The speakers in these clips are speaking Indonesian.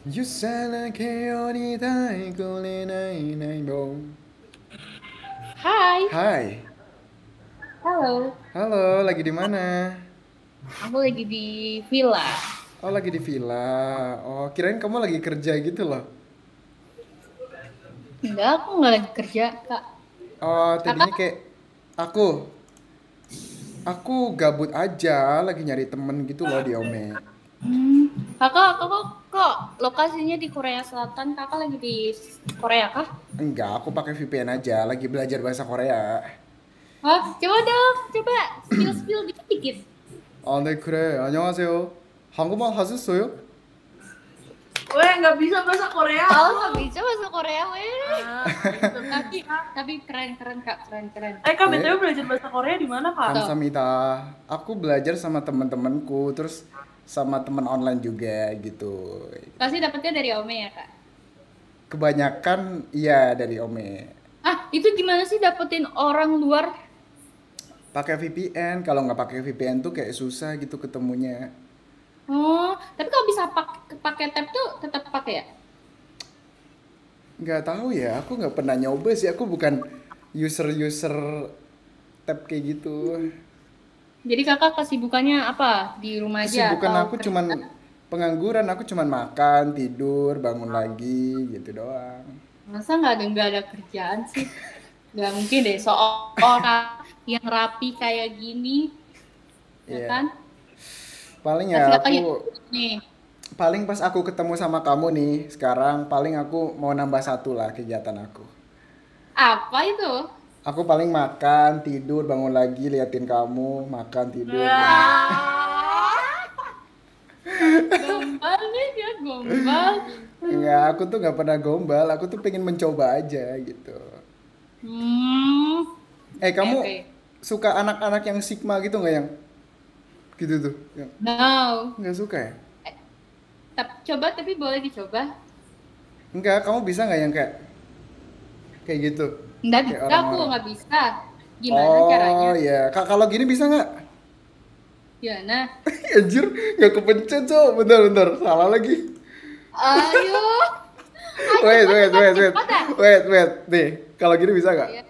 Yusana keoni dai kole nai nai bo. Hai, Hai, halo. halo, lagi di mana? Aku lagi di villa. Oh, lagi di villa. Oh, kirain kamu lagi kerja gitu loh. Enggak, aku nggak lagi kerja, Kak. Oh, tadinya Kakak? kayak aku. Aku gabut aja, lagi nyari temen gitu loh di Ome. Hmm, kakak kok lokasinya di Korea Selatan? Kakak lagi di Korea kah? Enggak, aku pakai VPN aja, lagi belajar bahasa Korea. Hah? Coba dong, coba spill dikit-dikit. 아, 네, 그래. 안녕하세요. 한국말 하셨어요? Weh, nggak bisa bahasa Korea Oh, aku. nggak bisa bahasa Korea, weh. Gitu. Tapi keren Kak, keren. Kak, BTW 네, belajar bahasa Korea di mana, Kak? Tuh, 감사합니다. Aku belajar sama teman-temanku, terus sama teman online juga gitu. pasti dapetnya dari Ome ya, Kak? Kebanyakan iya dari Ome. Ah, itu gimana sih dapetin orang luar? Pakai VPN, kalau nggak pakai VPN tuh kayak susah gitu ketemunya. Oh, tapi kalau bisa pakai tab tuh tetap pakai ya? Nggak tahu ya, aku nggak pernah nyoba sih. Aku bukan user tab kayak gitu. Jadi kakak kesibukannya apa? Di rumah aja Kesibukan atau aku cuman kerja? pengangguran, aku cuman makan, tidur, bangun lagi gitu doang. Masa nggak ada kerjaan sih? Nggak mungkin deh seorang yang rapi kayak gini, ya Iya. kan? Paling Pasti ya kakak aku ya nih. paling pas aku ketemu sama kamu nih sekarang paling aku mau nambah satu lah kegiatan aku. Apa itu? Aku paling makan, tidur, bangun lagi, liatin kamu, makan, tidur, bangun. Wah. Gombal nih dia gombal. Enggak, aku tuh nggak pernah gombal, aku tuh pengen mencoba aja gitu. Hmm, oke Kamu oke. suka anak-anak yang Sigma gitu nggak yang gitu tuh? Yang No. nggak suka ya? Coba tapi boleh dicoba. Enggak, kamu bisa nggak yang kayak gitu? Nggak Kayak bisa aku orang-orang. nggak bisa. Gimana caranya? Oh ya, Kak kalau gini bisa nggak? Gimana? Anjir, nggak kepencet cok. Bentar, salah lagi. Ayo, ayo Wait, cepat wait, cepat wait, wait, cepat ah. wait. Nih, kalau gini bisa nggak? Iya.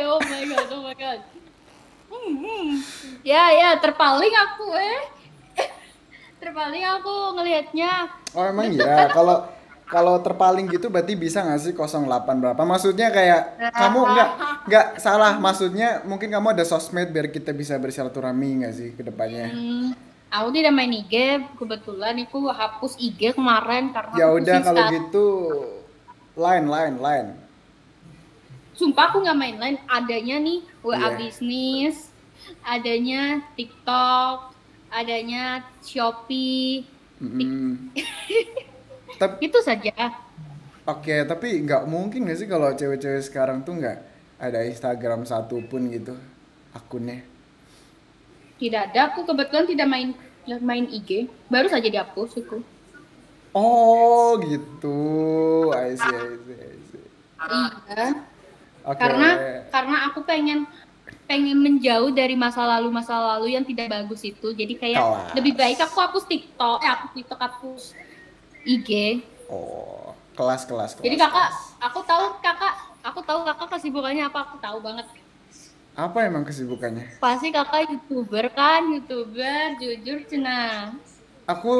Oh my god, oh my god. Ya, terpaling aku terpaling aku ngelihatnya. Oh emang Deg-degan iya, aku. kalau kalau terpaling gitu berarti bisa nggak sih 08 berapa? Maksudnya kayak kamu nggak salah, maksudnya mungkin kamu ada sosmed biar kita bisa bersilaturahmi nggak sih ke depannya? Aku tidak main IG, kebetulan aku hapus IG kemarin karena Ya aku udah pusing kalau sekali. gitu line. Sumpah aku nggak main lain, adanya nih WA Iya. bisnis, adanya TikTok, adanya Shopee, Mm-mm. Tapi itu saja. oke, tapi nggak mungkin nggak sih kalau cewek-cewek sekarang tuh nggak ada Instagram satupun gitu akunnya. Tidak ada, aku kebetulan tidak main main IG, baru saja dihapus itu. Oh gitu, I see. Iya, Oke, karena aku pengen pengen menjauh dari masa lalu yang tidak bagus itu. Jadi kayak lebih baik kelas. aku hapus TikTok, hapus IG. Oh, kelas. Jadi aku tahu kakak kesibukannya apa, aku tahu banget. Apa emang kesibukannya? Pasti kakak YouTuber kan, YouTuber jujur cenah. Aku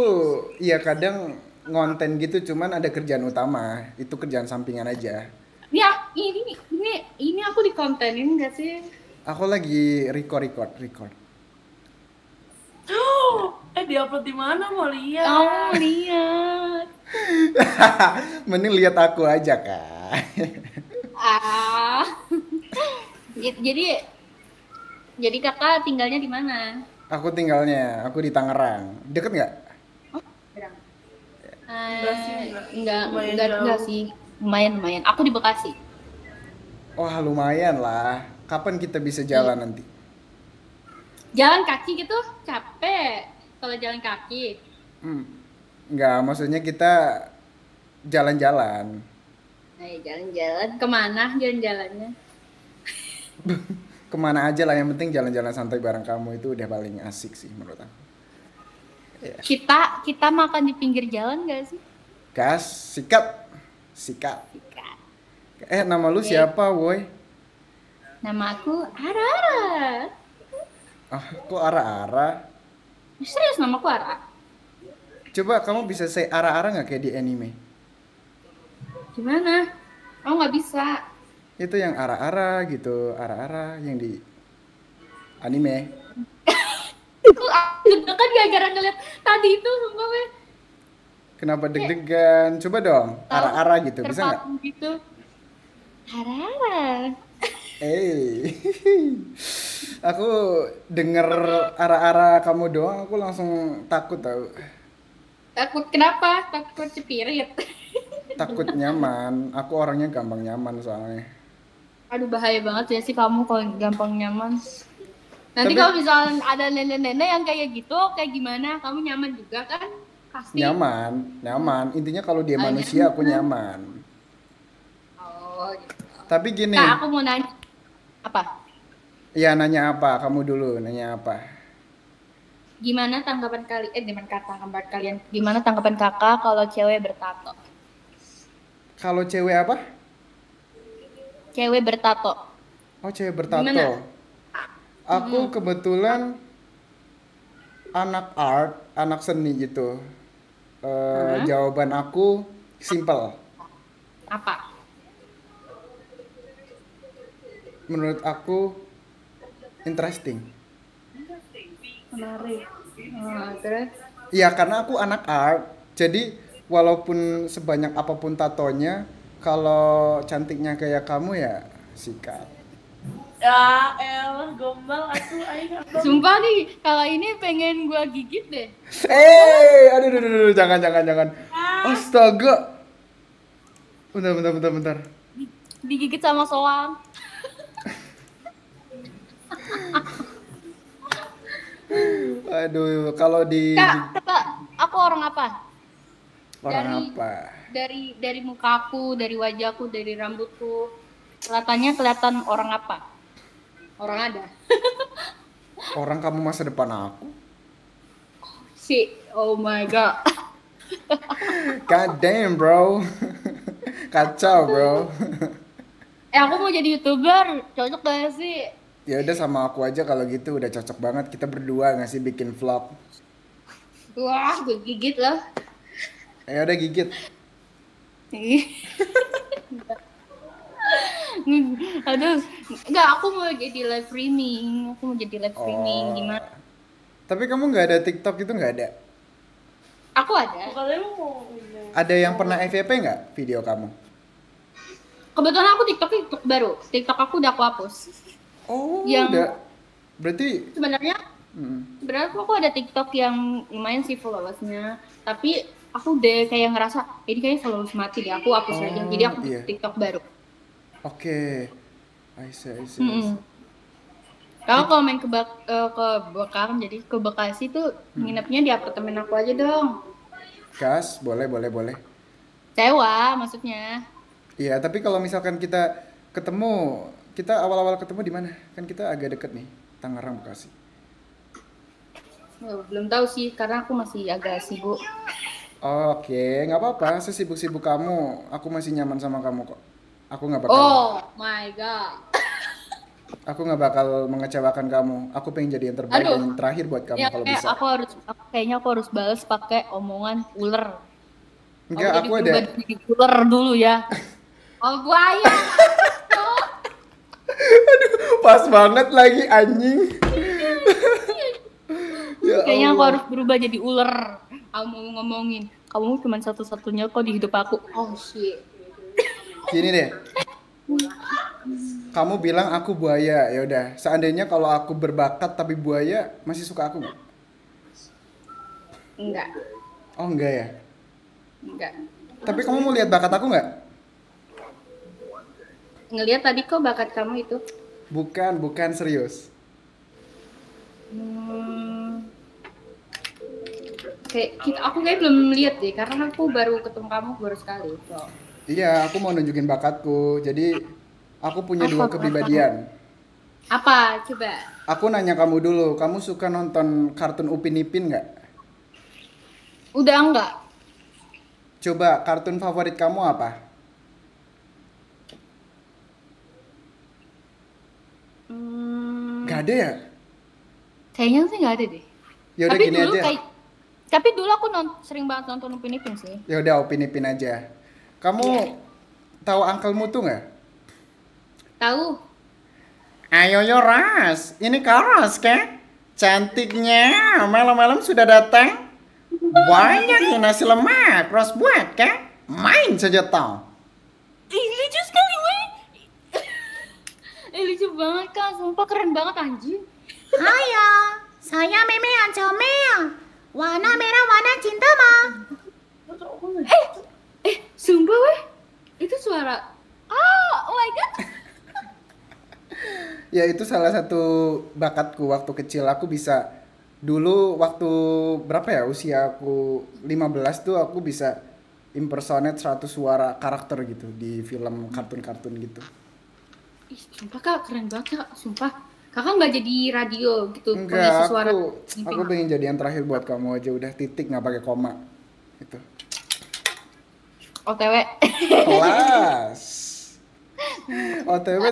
ya kadang ngonten gitu, cuman ada kerjaan utama, itu kerjaan sampingan aja. Ya, ini aku dikontenin gak sih? Aku lagi record. Diupload di mana mau Oh, lihat? lihat. Mending lihat aku aja kak. Ah. Jadi jadi kakak tinggalnya di mana? Aku di Tangerang. Deket nggak? Oh, Padang. Enggak sih, lumayan Enggak jauh. sih. Lumayan. Aku di Bekasi. Wah lumayan lah. Kapan kita bisa Iya. jalan nanti? Jalan kaki gitu capek. Kalau jalan kaki. Hmm, nggak, maksudnya kita jalan-jalan. Ayo jalan-jalan. Kemana jalan-jalannya? Kemana aja lah, yang penting jalan-jalan santai bareng kamu itu udah paling asik sih menurut aku. Kita makan di pinggir jalan gak sih? Gas, sikat. Sikat. Nama lu siapa, woi? Nama aku Ara. Ah, kok Ara-Ara? Serius nama aku Ara. Coba kamu bisa say Ara-Ara nggak kayak di anime? Gimana? Oh nggak bisa. Itu yang Ara-Ara gitu, Ara-Ara yang di anime. Aku deg-degan gara-gara ngeliat tadi itu sumpah weh. Kenapa deg-degan? Coba dong, Ara-Ara gitu, bisa nggak? Terpaku gitu. Ara. Aku denger Ara-Ara kamu doang, aku langsung takut tau. Takut kenapa? Takut cepirit. Takut nyaman, aku orangnya gampang nyaman soalnya. Aduh bahaya banget ya sih kamu kalau gampang nyaman. Nanti Tapi- kalau misalnya ada nenek-nenek yang kayak gitu, kayak gimana? Kamu nyaman juga kan? Pasti. Nyaman. Intinya kalau dia Oh, manusia, nyaman. aku nyaman. Oh gitu. Tapi gini, Kak, aku mau nanya. Apa? ya nanya apa? Kamu dulu, nanya apa? Gimana tanggapan kalian? Gimana tanggapan kakak kalau cewek bertato? Kalau cewek apa? Cewek bertato. Oh, cewek bertato. Gimana? Aku kebetulan anak art, anak seni gitu. Jawaban aku simple. Apa? Menurut aku interesting. Menarik. Terus? Iya, karena aku anak art. Jadi walaupun sebanyak apapun tatonya, kalau cantiknya kayak kamu ya sikat. Ya elah gombal aku aing apa? Sumpah nih, kalau ini pengen gua gigit deh. Aduh, jangan. Astaga. Bentar. Digigit sama soang. Aduh, kalau di Kak, aku orang apa? orang apa? Dari mukaku, dari wajahku, dari rambutku. Kelihatannya kelihatan orang apa? Orang ada. Orang kamu masa depan aku? Oh my god. God damn, bro. Kacau, bro. Aku mau jadi YouTuber, cocok gak sih? Ya udah sama aku aja kalau gitu udah cocok banget, kita berdua nggak sih bikin vlog. Wah, gue gigit lah. Ya udah gigit. Aduh, enggak, aku mau jadi live streaming. Gimana? Tapi kamu nggak ada TikTok itu nggak ada? Aku ada. Katanya lu mau ini. Ada yang pernah FYP nggak video kamu? Kebetulan aku TikTok baru. TikTok aku udah aku hapus. Oh, Yang- udah. Berarti Sebenarnya mm, aku ada TikTok yang lumayan sih followersnya. Tapi aku udah kayak ngerasa ini kayaknya followers mati deh. Aku hapus aja. Jadi aku iya. TikTok baru. oke. I see. Kamu kalau main ke Bekasi, jadi ke Bekasi tuh nginepnya di apartemen aku aja dong. Gas, boleh. Sewa maksudnya. Iya, tapi kalau misalkan kita ketemu, kita awal-awal ketemu di mana? Kan kita agak deket nih, Tangerang, Bekasi. Oh, belum tahu sih karena aku masih agak sibuk. Oke, nggak apa-apa. Sesibuk-sibuk kamu, aku masih nyaman sama kamu kok. Aku nggak bakal, Oh my god. aku nggak bakal mengecewakan kamu. Aku pengen jadi yang terbaik Aduh. dan yang terakhir buat kamu Ya kalau kayak bisa. kayaknya aku harus balas pakai omongan ular. Enggak, aku ada. berubah jadi ular dulu ya. Oh buaya. Pas banget lagi anjing. Ya Kayaknya aku Allah. harus berubah jadi ular. Aku mau ngomongin, kamu cuma satu-satunya kok di hidup aku. Oh shit. Gini deh. Kamu bilang aku buaya, ya udah. Seandainya kalau aku berbakat tapi buaya, masih suka aku nggak? Enggak. Oh enggak ya. Enggak. Tapi kamu mau lihat bakat aku nggak? Ngelihat tadi kok bakat kamu itu. Bukan serius. Aku kayak belum lihat deh karena aku baru ketemu kamu baru sekali. So. Iya, aku mau nunjukin bakatku. Jadi aku punya Apa dua bakatmu? kepribadian. Apa? Coba. Aku nanya kamu dulu, kamu suka nonton kartun Upin Ipin nggak? Udah enggak? Coba kartun favorit kamu apa? Hmm, Gak ada ya? kayaknya sih nggak ada deh. Ya udah Tapi gini dulu aja. kayak tapi dulu aku sering banget nonton Upin Ipin sih. Ya udah Upin Ipin aja. Kamu Iya. tahu Uncle Mutu nggak? Tahu? Ayo yo Ras, ini Karas kan? Cantiknya, malam-malam sudah datang. Banyak nih nasi lemak, Ras buat kan? Main saja tau. Ih, lucu sekali, weh. Lucu banget, Kak. Sumpah keren banget, anjing. Haya, saya Meme Ancamel. Warna merah warna cinta mah. Sumpah, weh. Itu suara. Oh my God. Ya itu salah satu bakatku waktu kecil. Aku bisa dulu waktu berapa ya usia aku 15 tuh aku bisa impersonate 100 suara karakter gitu di film kartun-kartun gitu. Ih, sumpah, Kak. Keren banget, Kak. Sumpah. Kakak nggak jadi radio gitu, pengisi Enggak, suara. aku pengen jadi yang terakhir buat kamu aja udah titik nggak pakai koma. Gitu. OTW. Kelas. OTW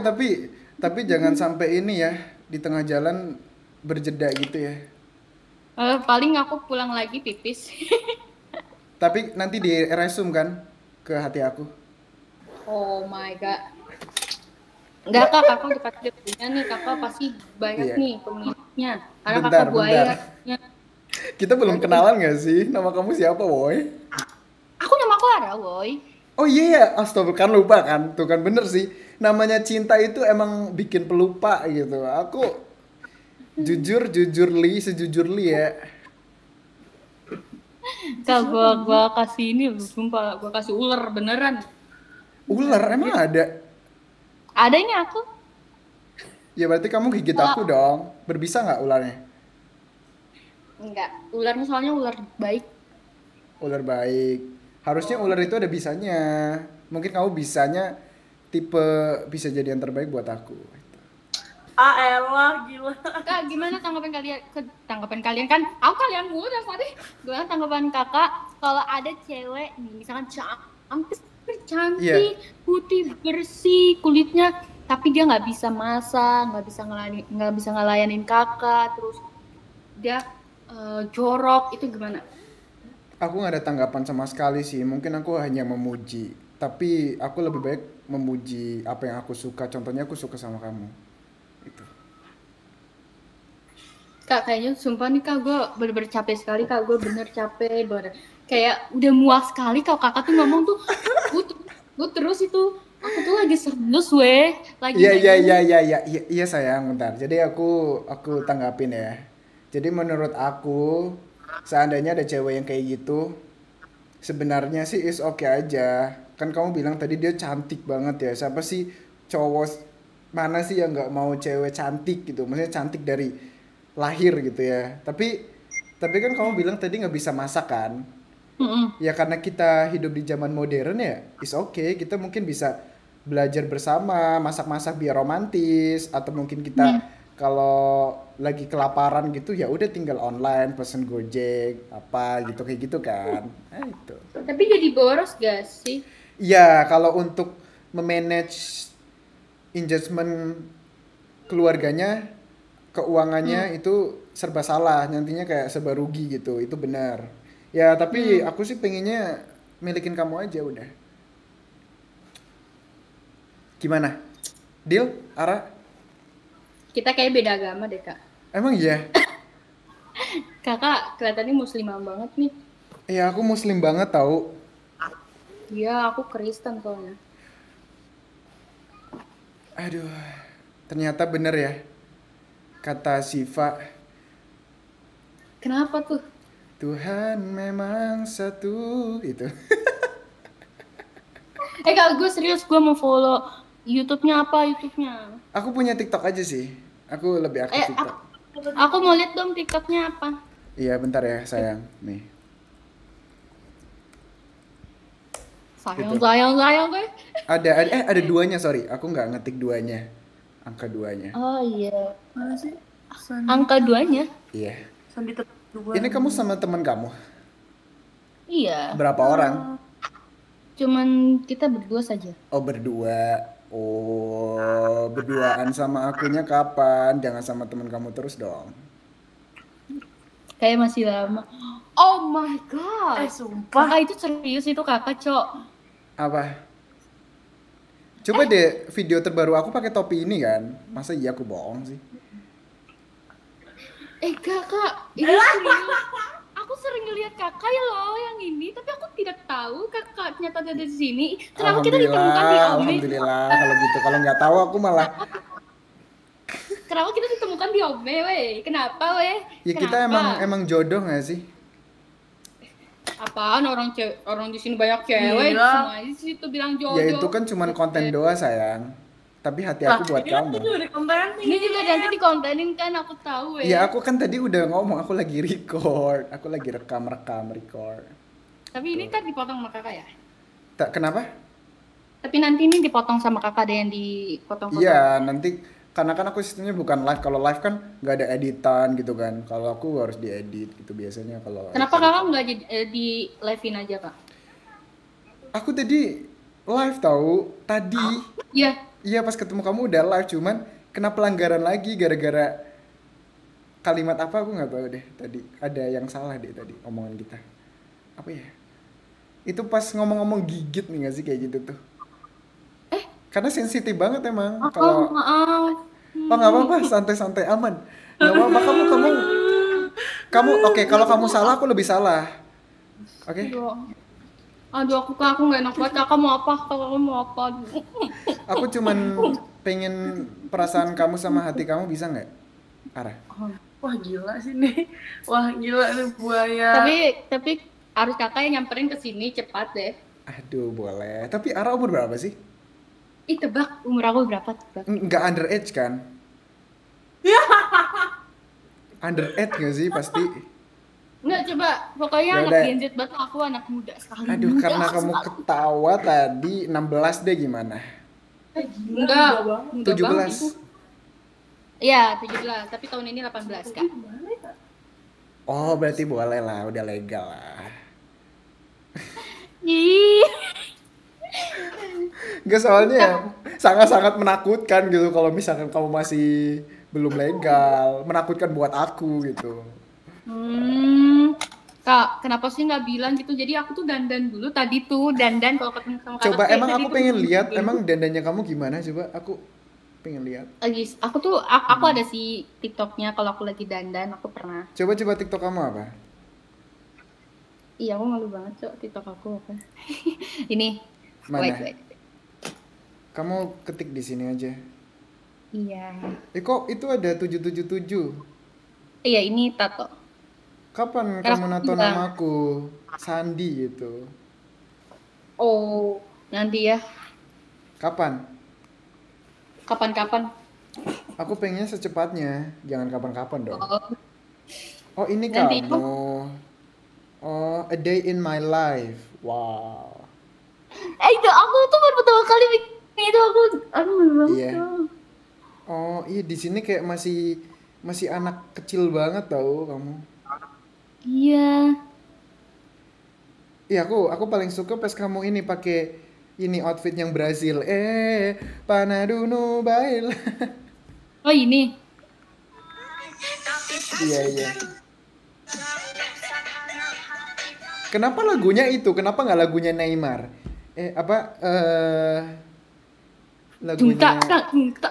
tapi jangan sampai ini ya di tengah jalan berjeda gitu ya. Paling aku pulang lagi pipis. Tapi nanti di resume kan ke hati aku. Oh my God. Enggak, Kak. Kakak udah pasti punya nih. Kakak pasti banyak Iya. nih peminatnya. Karena Bentar, kakak buaya. bentar. Kita belum kenalan gak sih? Nama kamu siapa, Woy? Aku nama Clara, woy. Oh iya ya, astaga kan lupa kan. Tuh kan bener sih. Namanya cinta itu emang bikin pelupa gitu. Aku jujur sejujur li ya. Kak, gua kasih ini loh, sumpah. Gua kasih ular beneran. Ular emang ada. Ada ini aku. Ya berarti kamu gigit aku dong. Berbisa nggak ularnya? Enggak. Ularnya soalnya ular baik. Ular baik. Harusnya ular itu ada bisanya. Mungkin kamu bisanya tipe bisa jadi yang terbaik buat aku. Ah elah, gila. Kak, gimana tanggapan kalian kan? Aku kalian mulu dari tadi. Gimana tanggapan kakak kalau ada cewek nih, misalkan cantik, putih, bersih kulitnya, tapi dia nggak bisa masak, nggak bisa ngelayanin kakak, terus dia jorok, itu gimana? Aku nggak ada tanggapan sama sekali sih. Mungkin aku hanya memuji. Tapi aku lebih baik memuji apa yang aku suka. Contohnya aku suka sama kamu. Itu. Kak, kayaknya sumpah nih Kak, gue bener-bener capek sekali Kak, gue bener capek bener. Kayak udah muak sekali kalau kakak tuh ngomong tuh, gue terus itu, aku tuh lagi serius weh, lagi Iya nggak iya ini. iya iya iya iya iya sayang bentar. Jadi aku tanggapin ya. Jadi menurut aku seandainya ada cewek yang kayak gitu, sebenarnya sih is oke aja. Kan kamu bilang tadi dia cantik banget ya. Siapa sih cowok mana sih yang nggak mau cewek cantik gitu? Maksudnya cantik dari lahir gitu ya. Tapi kan kamu bilang tadi nggak bisa masak kan? Mm-mm. Ya karena kita hidup di zaman modern ya, is okay. Kita mungkin bisa belajar bersama, masak-masak biar romantis, atau mungkin kita kalau lagi kelaparan gitu ya udah tinggal online pesen Gojek apa gitu kayak gitu kan. Nah, itu. Tapi jadi boros gak sih? Iya, kalau untuk memanage engagement keluarganya, keuangannya itu serba salah, nantinya kayak serba rugi gitu. Itu benar. Ya, tapi aku sih pengennya milikin kamu aja udah. Gimana? Deal? Ara? Kita kayak beda agama deh Kak. Emang iya? Kakak kelihatannya muslimah banget nih. Ya aku muslim banget tahu. Iya, aku Kristen soalnya. Aduh, ternyata bener ya kata Siva, Kenapa tuh? Tuhan memang satu itu. Kak, gue serius, gue mau follow YouTube-nya apa YouTube-nya? Aku punya TikTok aja sih. Aku lebih aktif TikTok. Aku mau lihat dong TikTok-nya apa. Iya, bentar ya sayang. Nih. Sayang, Gitu. sayang gue. Ada duanya, sorry. Aku nggak ngetik duanya. Angka duanya. Oh iya. Mana sih? Sandi. Angka 2-nya. Iya. Sandi tetap dua. Ini kamu sama teman kamu? Iya. Berapa orang? Cuman kita berdua saja. Oh, berdua. Oh, berduaan sama akunya kapan? Jangan sama teman kamu terus dong. Kayak masih lama. Oh my god. Sumpah. Kakak itu serius itu kakak, Cok. Apa? Coba deh video terbaru aku pakai topi ini kan. Masa iya aku bohong sih? Kakak, ini serius. Aku sering ngeliat kakak ya loh yang ini, tapi aku tidak tahu kakak ternyata ada di sini. Kenapa kita ditemukan di Ome? Alhamdulillah kalau gitu. Kalau nggak tahu aku malah Kenapa kita ditemukan di Ome, weh? Kenapa, weh? ya kita Kenapa? emang jodoh nggak sih? Apaan orang di sini banyak cewek, Iya. semua di situ bilang jodoh. Ya itu kan cuman konten doa sayang. Tapi hati aku buat kamu. Ini juga nanti dikontenin kan, aku tahu weh. Ya aku kan tadi udah ngomong aku lagi record, aku lagi rekam record. Tapi ini kan dipotong sama kakak ya? Kenapa? Tapi nanti ini dipotong sama kakak, ada yang dipotong-potong. Iya nanti karena kan aku sistemnya bukan live. Kalau live kan nggak ada editan gitu kan. Kalau aku harus diedit gitu biasanya kalau. Kenapa kakak nggak di live-in aja kak? Aku tadi live tahu tadi. Iya. Iya pas ketemu kamu udah live cuman kena pelanggaran lagi gara-gara kalimat apa aku nggak tahu deh tadi. Ada yang salah deh tadi omongan kita. Apa ya? Itu pas ngomong-ngomong gigit nih nggak sih kayak gitu tuh? Karena sensitif banget emang. Kalau Maaf. oh nggak apa-apa santai-santai aman. Nggak apa-apa kamu oke kalau kamu salah aku lebih salah. Oke? Aduh aku nggak enak banget. Kakak mau apa? Kakak mau apa? Aku cuman pengen perasaan kamu sama hati kamu bisa nggak? Ara. Wah gila sih nih. Wah gila nih buaya. Tapi harus kakak yang nyamperin ke sini cepat deh. Aduh boleh. Tapi Ara umur berapa sih? Ih tebak umur aku berapa? Tebak. Nggak underage kan? Underage nggak sih pasti? Nggak, coba pokoknya Ya anak udah. Gen Z banget, aku anak muda sekali. Aduh Muda karena kamu sekali. ketawa tadi 16 deh gimana? Enggak, muda 17. banget itu. Iya, 17, tapi tahun ini 18 kak. Oh berarti boleh lah, udah legal lah. Ih, Nggak soalnya sangat-sangat menakutkan gitu kalau misalkan kamu masih belum legal. Menakutkan buat aku gitu. Kak, kenapa sih nggak bilang gitu? Jadi aku tuh dandan dulu tadi tuh, dandan kalau ketemu sama kakak. Coba kayak emang tadi aku tuh pengen gitu. lihat emang dandannya kamu gimana coba aku pengen lihat. Aku ada si TikToknya kalau aku lagi dandan, aku pernah. Coba TikTok kamu apa? Iya, aku malu banget cok TikTok aku apa. Ini, Mana? wait. Kamu ketik di sini aja. Iya. Kok itu ada 777? Iya, ini tato. Kapan Karena kamu aku nato bilang. namaku? Sandi gitu. Oh, nanti ya. Kapan? Kapan-kapan. Aku pengennya secepatnya, jangan kapan-kapan dong. Oh, Oh ini Nanti kamu. Oh, a day in my life. Wow. itu aku tuh baru pertama kali bikin itu aku malu banget. Iya. Cok. Oh iya di sini kayak masih anak kecil banget tau kamu. Iya. Iya aku paling suka pas kamu ini pakai ini outfit yang Brazil. Panadunu bail. Oh ini. Iya. Kenapa lagunya itu? Kenapa nggak lagunya Neymar? Lagunya. Junta.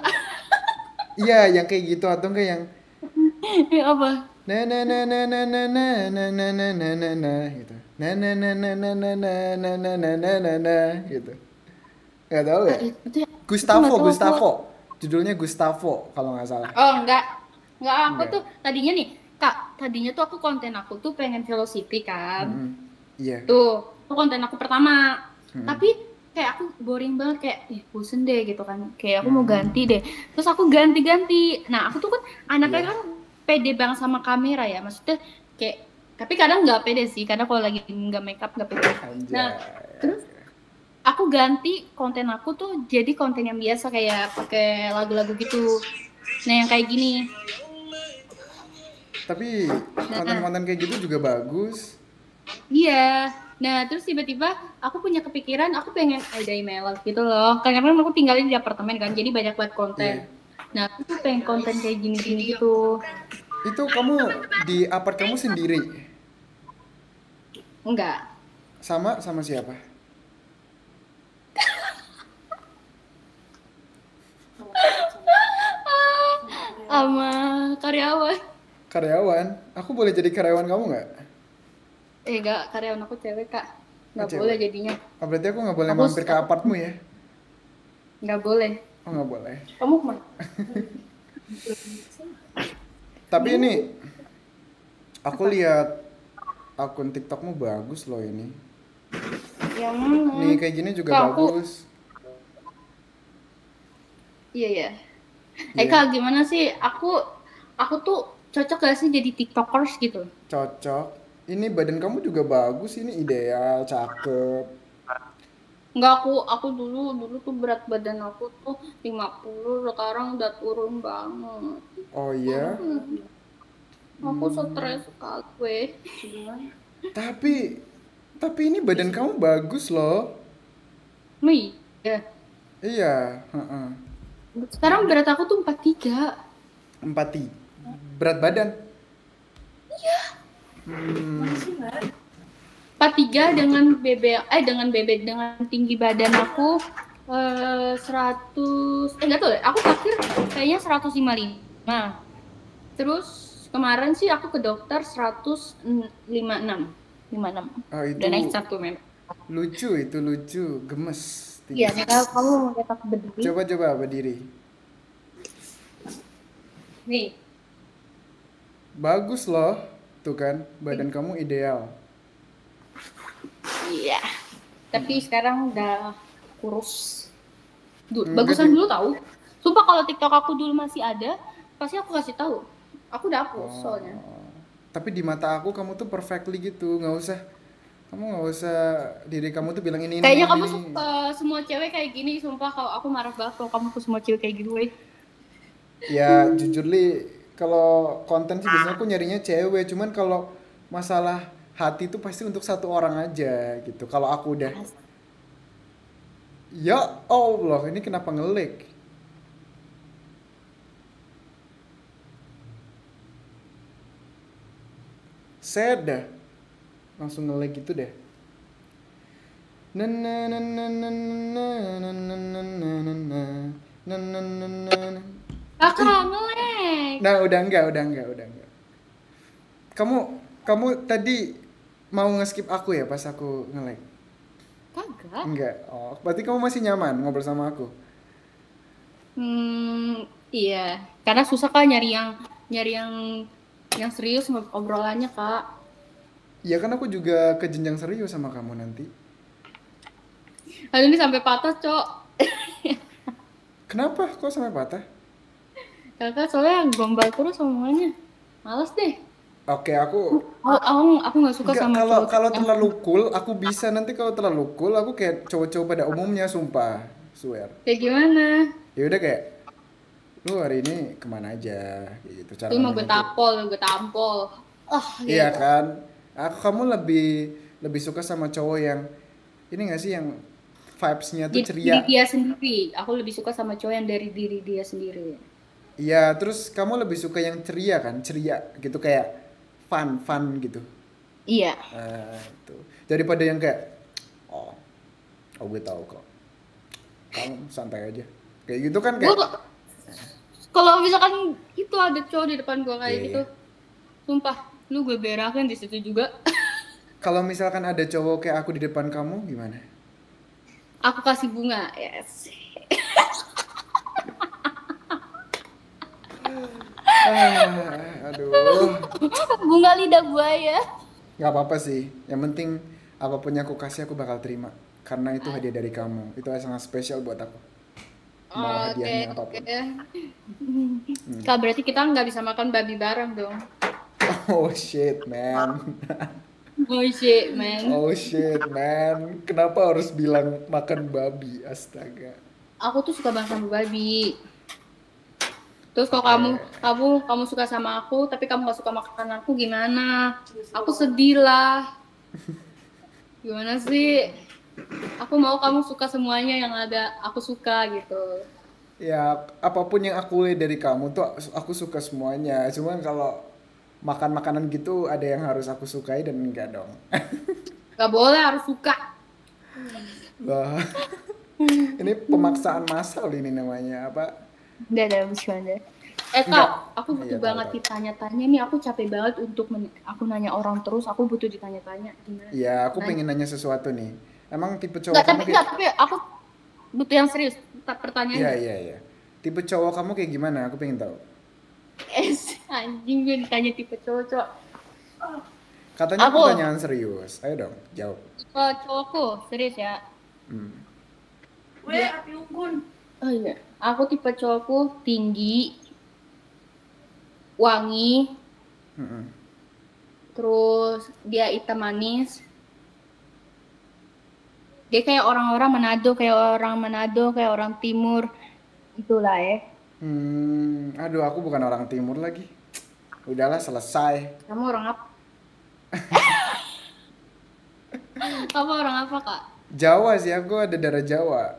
Iya, yang kayak gitu atau enggak yang Ya apa? na na na na na na na na na na na na na gitu. Na na na na na na na na na na na na na gitu. Enggak tahu ya? Itu ya. Gustavo. Judulnya Gustavo kalau nggak salah. Oh enggak aku Enggak. tuh tadinya nih kak, tadinya tuh aku konten aku tuh pengen Velocity kan. Iya. Tuh konten aku pertama. Tapi kayak aku boring banget, kayak bosen deh gitu kan, kayak aku mau ganti deh, terus aku ganti. Nah aku tuh kan anaknya kan pede banget sama kamera ya, maksudnya kayak, tapi kadang nggak pede sih, karena kalau lagi nggak makeup nggak pede. Anjay. Nah aku ganti konten aku tuh jadi konten yang biasa kayak pakai lagu-lagu gitu. Nah, yang kayak gini. Tapi Nah, konten-konten kayak gitu juga bagus. iya. Nah, terus tiba-tiba aku punya kepikiran aku pengen ada email gitu loh. Karena kan aku tinggalin di apartemen kan, jadi banyak buat konten. Iya. Nah, aku tuh pengen konten kayak gini-gini gitu. Itu kamu di apart kamu sendiri? Enggak. Sama siapa? Sama karyawan. Karyawan? Aku boleh jadi karyawan kamu nggak? Enggak, karyawan aku cewek, Kak. Enggak Cewek. boleh jadinya. Oh, berarti aku nggak boleh Aku mampir ke apartmu ya? Enggak boleh. Oh, nggak boleh. Kamu kemana? Tapi ini, aku lihat akun TikTokmu bagus loh ini. Yang mana? Nih kayak gini juga Kak, aku- bagus. Iya, ya. Iya. Kak, gimana sih? Aku tuh cocok gak sih jadi TikTokers gitu? Cocok. Ini badan kamu juga bagus, ini ideal, cakep. Enggak, aku dulu tuh berat badan aku tuh 50, sekarang udah turun banget. Oh iya. Aku stres sekali, weh. Tapi ini badan kamu bagus loh. Iya. Iya, heeh. Sekarang berat aku tuh 43. Empati. Berat badan. Iya. Hmm, 43 dengan dengan tinggi badan aku 100 enggak tahu deh, aku terakhir kayaknya 155. Terus kemarin sih aku ke dokter 156. 56. oh itu Udah naik 1 memang. lucu, gemes. Iya, nih kalau kamu mau lihat aku berdiri. Coba berdiri. Nih, Bagus loh. Tuh kan, badan kamu ideal. iya. Tapi sekarang udah kurus. Enggak Bagusan deh. dulu tahu. Sumpah kalau TikTok aku dulu masih ada, pasti aku kasih tahu. Aku udah hapus soalnya. Tapi di mata aku kamu tuh perfectly gitu, kamu nggak usah diri kamu tuh bilang ini Kayaknya ini, kamu ini. semua cewek kayak gini, sumpah kalau aku marah banget kalau kamu ke semua cewek kayak gitu, weh. Ya jujur li, kalau konten sih biasanya aku nyarinya cewek, cuman kalau masalah hati tuh pasti untuk satu orang aja gitu. Kalau aku udah, ya Allah ini kenapa ngelik? Sad dah, langsung ngelik gitu deh. Na na na na na na na na na na na na na na na. Kakak ngelek. Nah, udah enggak. Kamu tadi mau nge-skip aku ya pas aku nge-lag? Kagak. Enggak. Oh, berarti kamu masih nyaman ngobrol sama aku? Iya. Karena susah kan nyari yang serius obrolannya, Kak. Ya kan aku juga ke jenjang serius sama kamu nanti. Aduh, ini sampai patah, Cok. Kenapa? Kok sampai patah? Kakak soalnya gombal terus omongannya. Males deh. Oke, aku Aku nggak suka enggak, sama kalau cowok kalau yang- terlalu cool aku bisa, nanti kalau terlalu cool aku kayak cowok-cowok pada umumnya, sumpah, swear. Kayak gimana? Ya udah kayak lu hari ini kemana aja kayak gitu cara Itu mau gue ngomongnya tuh. tampol. Iya Gitu. kan? Kamu lebih suka sama cowok yang ini gak sih, yang vibes-nya tuh Jadi diri ceria. dia sendiri. Aku lebih suka sama cowok yang dari diri dia sendiri. Iya, terus kamu lebih suka yang ceria kan? Ceria gitu, kayak fun gitu. Iya. Itu. Daripada yang kayak oh, gue tahu kok. Kamu santai aja. Kayak gitu kan kayak Gua kalau misalkan itu ada cowok di depan gua kayak Iya, gitu, sumpah, lu gue berakin di situ juga. kalau misalkan ada cowok kayak aku di depan kamu gimana? Aku kasih bunga, yes. Aduh. Bunga lidah buaya. Nggak apa-apa sih. Yang penting apapun yang aku kasih aku bakal terima. Karena itu hadiah dari kamu. Itu sangat spesial buat aku. Mau hadiahnya apapun. Kak, berarti kita nggak bisa makan babi bareng dong. Oh shit man. Oh shit, man. Oh shit, man. Kenapa harus bilang makan babi? Astaga. Aku tuh suka banget sama babi. Terus kalau Oke. kamu suka sama aku, tapi kamu gak suka makan aku gimana? Aku sedih lah. Gimana sih? Aku mau kamu suka semuanya yang ada aku suka gitu. Ya, apapun yang aku lihat dari kamu tuh aku suka semuanya. Cuman kalau makan makanan gitu ada yang harus aku sukai dan enggak dong. Gak boleh harus suka. Wah, ini pemaksaan massal ini namanya apa? Udah bercanda. Enggak. Kak, aku butuh Iya, tahu banget tahu. ditanya-tanya nih. Aku capek banget untuk aku nanya orang terus. Aku butuh ditanya-tanya. Gimana? Iya, aku Nanya. pengen nanya sesuatu nih. Emang tipe cowok Enggak, kamu kayak tapi aku butuh yang serius. Iya, Pertanyaannya. iya, iya. Tipe cowok kamu kayak gimana? Aku pengen tahu. Anjing gue ditanya tipe cowok. Katanya Aku pertanyaan serius. Ayo dong, jawab. tipe cowokku serius ya. Hmm. Weh, api unggun. Oh iya. Aku tipe cowokku tinggi, wangi, Mm-mm. terus dia hitam manis. Dia kayak orang-orang Manado, kayak orang Timur. Itulah ya. Aduh, aku bukan orang timur lagi. Udahlah, selesai. Kamu orang apa? Kamu orang apa, Kak? Jawa sih, aku ada darah Jawa.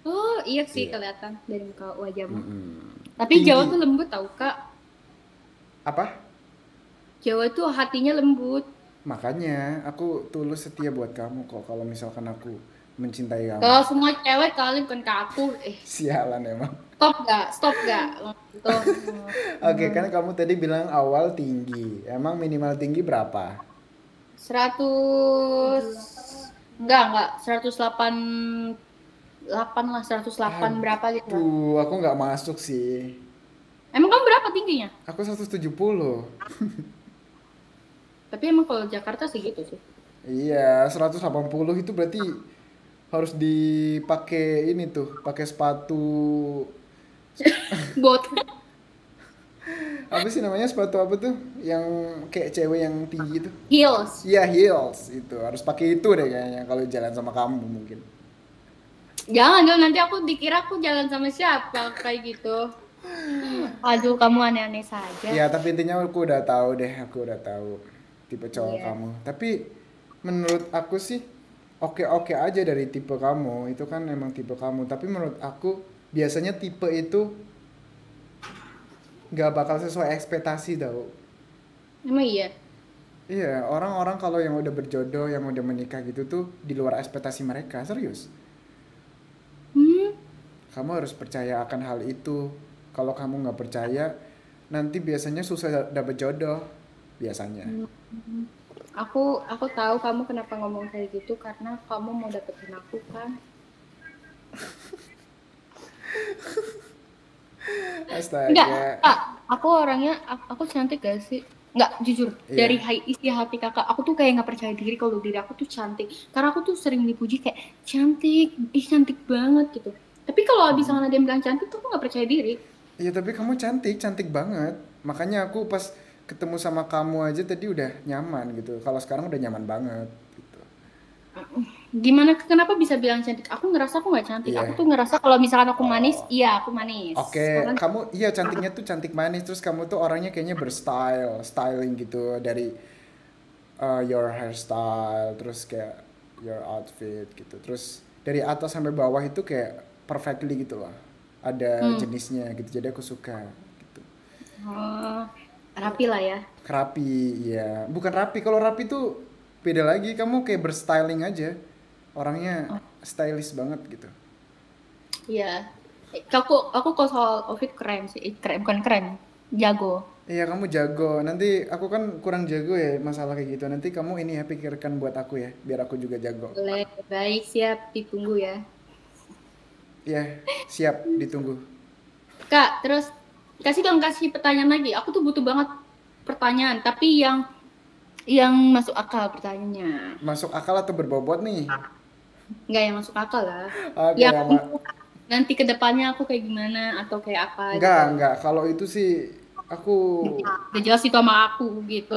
Oh, iya sih Iya. kelihatan dari muka wajahmu. Mm-mm. Tapi Tinggi. Jawa tuh lembut tau, Kak. Apa? Jawa tuh hatinya lembut. Makanya aku tulus setia buat kamu kok kalau misalkan aku mencintai kamu. Kalau semua cewek kali bukan ke aku. Sialan emang. Stop gak? Gitu. Oke, kan kamu tadi bilang awal tinggi. Emang minimal tinggi berapa? 108 lah, 108 berapa gitu. Tuh, aku nggak masuk sih. Emang kamu berapa tingginya? Aku 170. Tapi emang kalau Jakarta segitu sih. Iya, 180 itu berarti harus dipakai ini tuh, pakai sepatu. Bot. Apa sih namanya sepatu apa tuh? Yang kayak cewek yang tinggi itu. Heels. Iya, heels itu. Harus pakai itu deh kayaknya kalau jalan sama kamu mungkin. Jangan dong, nanti aku dikira aku jalan sama siapa kayak gitu. Aduh, kamu aneh-aneh saja. Ya, tapi intinya aku udah tahu deh, aku udah tahu tipe cowok Iya. kamu. Tapi menurut aku sih oke-oke aja dari tipe kamu. Itu kan emang tipe kamu. Tapi menurut aku biasanya tipe itu nggak bakal sesuai ekspektasi tau. Emang iya? Iya, orang-orang kalau yang udah berjodoh, yang udah menikah gitu tuh di luar ekspektasi mereka, serius. Kamu harus percaya akan hal itu. Kalau kamu nggak percaya, nanti biasanya susah dapet jodoh. Biasanya. Aku tahu kamu kenapa ngomong kayak gitu karena kamu mau dapetin aku kan. Enggak, Astaga. Kak. Aku orangnya, aku cantik gak sih? Enggak, jujur. Iya. Dari isi hati kakak, aku tuh kayak gak percaya diri kalau diri aku tuh cantik. Karena aku tuh sering dipuji kayak, cantik, cantik banget gitu. Tapi kalau misalnya ada yang bilang cantik tuh aku gak percaya diri. Iya, tapi kamu cantik, cantik banget. Makanya aku pas ketemu sama kamu aja tadi udah nyaman gitu. Kalau sekarang udah nyaman banget gitu. Gimana, kenapa bisa bilang cantik? Aku ngerasa aku gak cantik. Iya. Aku tuh ngerasa kalau misalkan aku manis, iya aku manis. Oke, Sekarang kamu iya cantiknya tuh cantik manis, terus kamu tuh orangnya kayaknya styling gitu dari your hairstyle, terus kayak your outfit gitu. Terus dari atas sampai bawah itu kayak perfectly gitu loh. Ada jenisnya gitu. Jadi aku suka gitu. oh, rapi lah ya. Rapi, iya. Bukan rapi. Kalau rapi tuh beda lagi. Kamu kayak berstyling aja. Orangnya stylish banget gitu. Iya. Aku kalau soal outfit keren sih. Keren, bukan keren. Jago. Iya, kamu jago. Nanti aku kan kurang jago ya masalah kayak gitu. Nanti kamu ini ya pikirkan buat aku ya, biar aku juga jago. Boleh, baik, siap, ditunggu ya. Iya, siap, ditunggu. Kak, terus kasih pertanyaan lagi. Aku tuh butuh banget pertanyaan, tapi yang masuk akal pertanyaannya. Masuk akal atau berbobot nih? Enggak yang masuk akal lah. Oke, Yang Mama. nanti kedepannya aku kayak gimana atau kayak apa Enggak. Kalau itu sih aku gitu. Udah jelas itu sama aku gitu.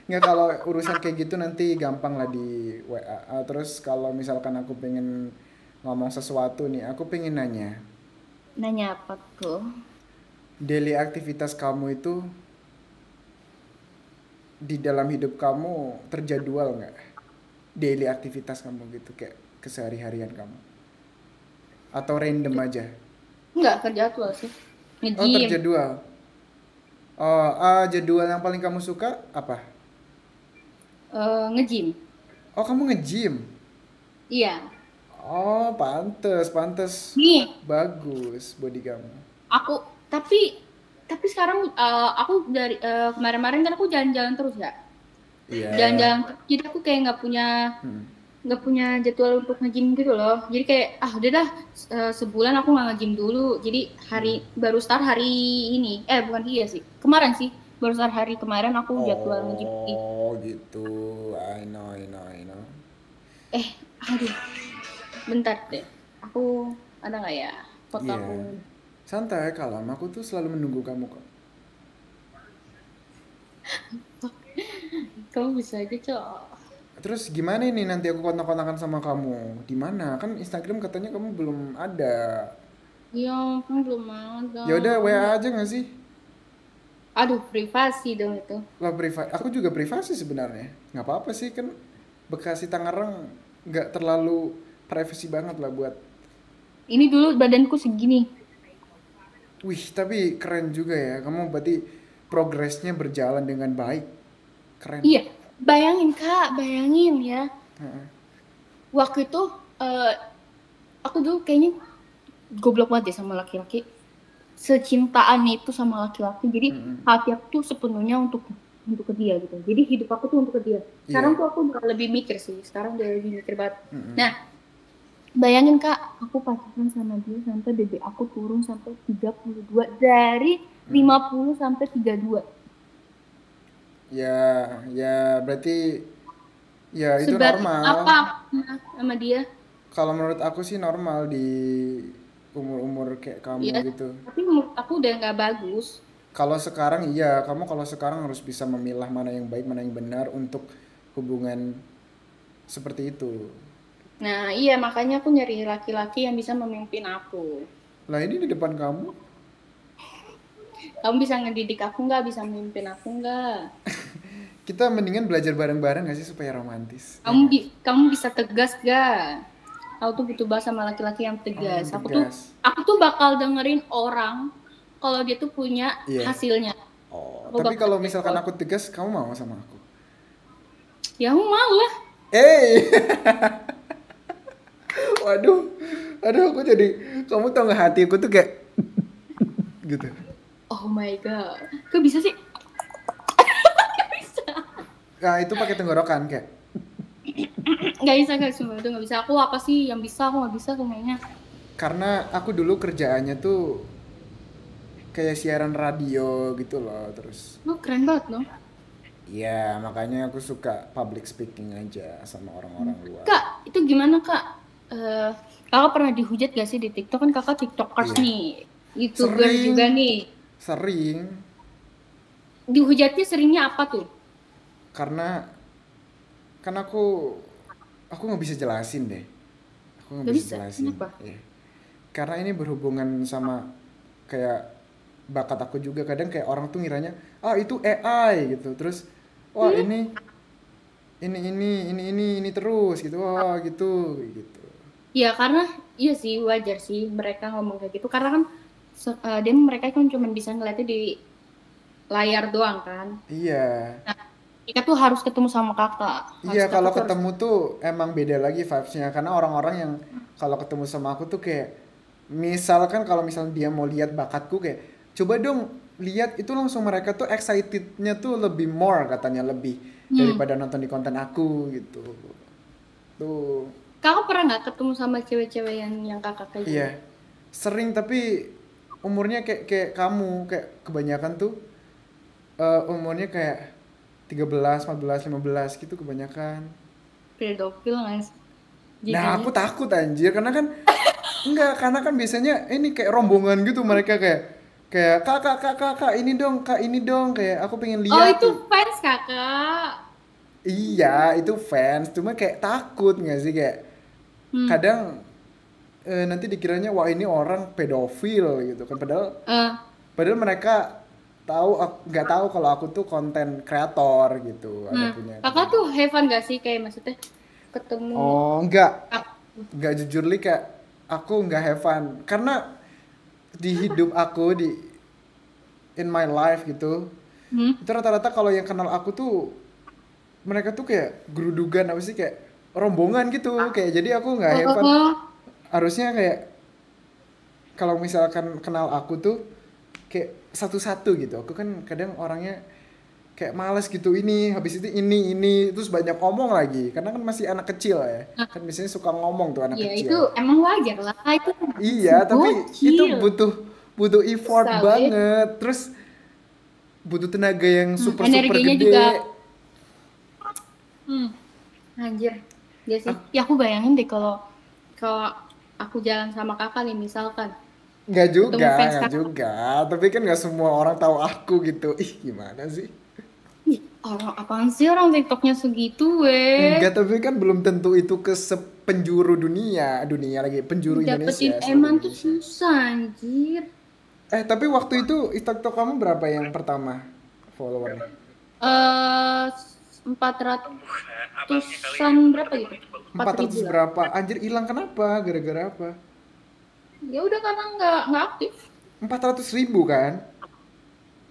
Nggak, kalau urusan kayak gitu nanti gampang lah di WA. Terus kalau misalkan aku pengen ngomong sesuatu nih, aku pengen nanya, Nanya apa tuh? daily aktivitas kamu itu di dalam hidup kamu terjadwal nggak? Daily aktivitas kamu gitu, kayak kesehari-harian kamu. Atau random aja? Enggak kerja tuh sih. Oh, Nge-gym. terjadwal. Oh, jadwal yang paling kamu suka apa? Nge-gym. Oh, kamu nge-gym. Iya. Oh, pantes, pantes. Nih, Bagus body kamu. aku tapi sekarang aku dari kemarin-kemarin kan aku jalan-jalan terus ya. Iya. Jalan-jalan terus. Jadi aku kayak Hmm. nggak punya jadwal untuk nge-gym gitu loh. Jadi kayak udah dah sebulan aku nggak nge-gym dulu. Jadi baru start hari ini. Bukan iya sih. Kemarin sih. Baru start hari kemarin aku jadwal nge-gym. Oh, gitu. I know, I know, I know. Aduh. Bentar deh. Aku ada nggak ya foto Iya. aku? Santai, kalem. Aku tuh selalu menunggu kamu kok. Kamu bisa aja, Cok. Terus gimana ini nanti aku kontak-kontakan sama kamu? Di mana? Kan Instagram katanya kamu belum ada. Iya, kan belum ada. Ya udah WA aja nggak sih? Aduh, privasi dong itu. Lah privasi. Aku juga privasi sebenarnya. Nggak apa-apa sih, kan Bekasi Tangerang nggak terlalu privacy banget lah buat. Ini dulu badanku segini. Wih, tapi keren juga ya. Kamu berarti progresnya berjalan dengan baik. Keren. Iya, bayangin Kak, bayangin ya. Heeh. Waktu itu aku dulu kayaknya goblok banget deh sama laki-laki. Secintaan itu sama laki-laki. Jadi hati aku tuh sepenuhnya untuk ke dia gitu. Jadi hidup aku tuh untuk ke dia. Sekarang tuh aku udah lebih mikir sih. Sekarang udah lebih mikir banget. Nah, bayangin Kak, aku pacaran sama dia sampai BB aku turun sampai 32 dari 50 sampai 32. Ya berarti ya itu Sebatas normal. apa sama dia? Kalau menurut aku sih normal di umur-umur kayak kamu Iya, gitu. tapi menurut aku udah nggak bagus. Kalau sekarang iya, kamu kalau sekarang harus bisa memilah mana yang baik, mana yang benar untuk hubungan seperti itu. Nah, iya makanya aku nyari laki-laki yang bisa memimpin aku. Lah ini di depan kamu. Kamu bisa ngedidik aku nggak? Bisa memimpin aku nggak? Kita mendingan belajar bareng-bareng gak sih supaya romantis? Kamu bisa tegas gak? Aku tuh butuh banget sama laki-laki yang tegas. Oh, Aku tuh bakal dengerin orang kalau dia tuh punya Iya. hasilnya. Oh, Aku tapi bakal kalau misalkan aku tegas, kamu mau sama aku? Ya aku mau lah. Waduh, aku jadi, kamu tau gak hati aku tuh kayak gitu. Oh my god, kok bisa sih? Nah itu pakai tenggorokan kayak. Nggak bisa guys, semua itu nggak bisa. Aku apa sih yang bisa? Aku nggak bisa kayaknya. Karena aku dulu kerjaannya tuh kayak siaran radio gitu loh, terus. Lu keren banget loh. Iya, makanya aku suka public speaking aja sama orang-orang luar. Kak, itu gimana kak? Kakak pernah dihujat gak sih di TikTok? Kan kakak TikTokers Iya. nih, YouTuber Sering. juga nih. Sering, Dihujatnya seringnya apa tuh? karena kan aku nggak bisa jelasin deh. Aku nggak Nggak bisa bisa? jelasin. Kenapa? Iya. Karena ini berhubungan sama kayak bakat aku juga. Kadang kayak orang tuh ngiranya, itu AI gitu. Terus, wah ini terus gitu. Wah gitu. Ya karena iya sih wajar sih mereka ngomong kayak gitu. Karena kan mereka kan cuma bisa ngeliatnya di layar doang kan. Iya. Mereka tuh harus ketemu sama kakak. Iya, kalau ketemu tuh emang beda lagi vibes-nya. Karena orang-orang yang kalau ketemu sama aku tuh kayak, misalkan kalau misalnya dia mau lihat bakatku kayak, coba dong lihat, itu langsung mereka tuh excitednya tuh lebih more katanya, lebih daripada nonton di konten aku gitu. Tuh. Kakak pernah nggak ketemu sama cewek-cewek yang kakak kayak gitu? Iya. Sering, tapi umurnya kayak kamu, kayak kebanyakan tuh umurnya kayak 13, 14, 15 gitu kebanyakan. Pedofil nggak sih? Nah, aku takut anjir, karena kan biasanya ini kayak rombongan gitu, mereka kayak Kayak kak ini dong kayak aku pengen Oh lihat. itu fans kakak. Iya, itu fans, cuma kayak takut nggak sih kayak Hmm. kadang nanti dikiranya wah ini orang pedofil gitu kan padahal Eh, padahal mereka nggak tahu kalau aku tuh konten kreator gitu ada nah, punya kakak channel. tuh have fun gak sih kayak maksudnya ketemu Oh nggak jujur li kayak aku nggak have fun karena di hidup aku di in my life gitu Hmm? itu rata-rata kalau yang kenal aku tuh mereka tuh kayak gerudugan apa sih kayak rombongan gitu kayak jadi aku nggak have fun Oh, harusnya kayak kalau misalkan kenal aku tuh kayak satu-satu gitu aku kan kadang orangnya kayak males gitu ini habis itu ini terus banyak ngomong lagi karena kan masih anak kecil ya kan biasanya suka ngomong tuh anak ya itu kecil emang wajar lah, itu masih iya tapi itu bocil. butuh butuh effort Susah, weh. banget terus butuh tenaga yang super super Energinya juga, gede anjir. Ya sih, ya aku bayangin deh kalau kalau aku jalan sama kakak nih misalkan nggak ketemu juga fans nggak kakak. juga tapi kan nggak semua orang tahu aku gitu ih gimana sih Ih, orang apaan sih orang TikToknya segitu weh. enggak tapi kan belum tentu itu ke sepenjuru dunia lagi penjuru Dapetin Indonesia seluruh eman tuh Indonesia susah anjir. tapi waktu itu TikTok kamu berapa yang pertama followernya? 400-an berapa gitu? 400 4.000 lah. berapa? Anjir hilang kenapa? Gara-gara apa? Ya udah karena nggak aktif. 400.000 kan?